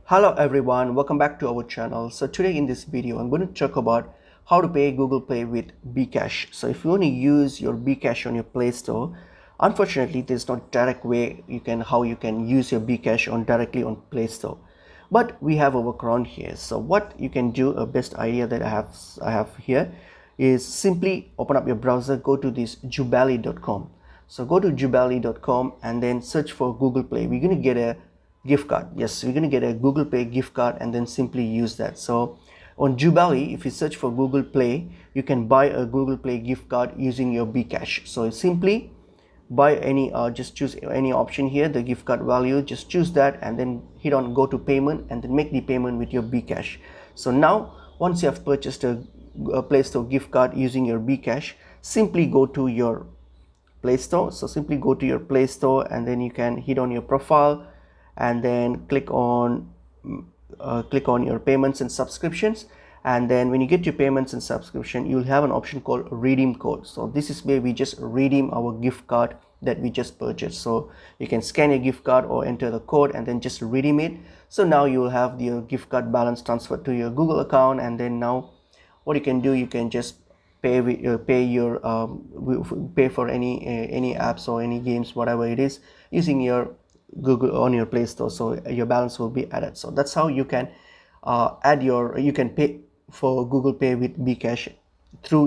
Hello everyone, welcome back to our channel. So today in this video I'm going to talk about how to pay Google Play with Bkash. So if you want to use your Bkash on your Play Store, unfortunately there's no direct way how you can use your Bkash on directly on Play Store. But we have a workaround here. So what you can do, a best idea that I have here is simply open up your browser, go to this jubali.com. So go to jubali.com and then search for Google Play. We're going to get a gift card. Yes, we're going to get a Google Play gift card and then simply use that. So on Jubali, if you search for Google Play, you can buy a Google Play gift card using your Bkash. So simply buy any just choose any option here, the gift card value, just choose that and then hit on go to payment and then make the payment with your Bkash. So now once you have purchased a Play Store gift card using your Bkash, simply go to your Play Store. So simply go to your Play Store and then you can hit on your profile and then click on your payments and subscriptions, and then when you get to payments and subscription, you'll have an option called redeem code. So this is where we just redeem our gift card that we just purchased. So you can scan your gift card or enter the code and then just redeem it. So now you will have your gift card balance transferred to your Google account, and then now what you can do, you can just pay for any apps or any games, whatever it is, using your Google on your Play Store. So your balance will be added. So that's how you can you can pay for Google Pay with Bkash through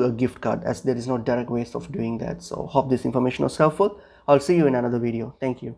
a gift card, as there is no direct ways of doing that. So hope this information was helpful. I'll see you in another video. Thank you.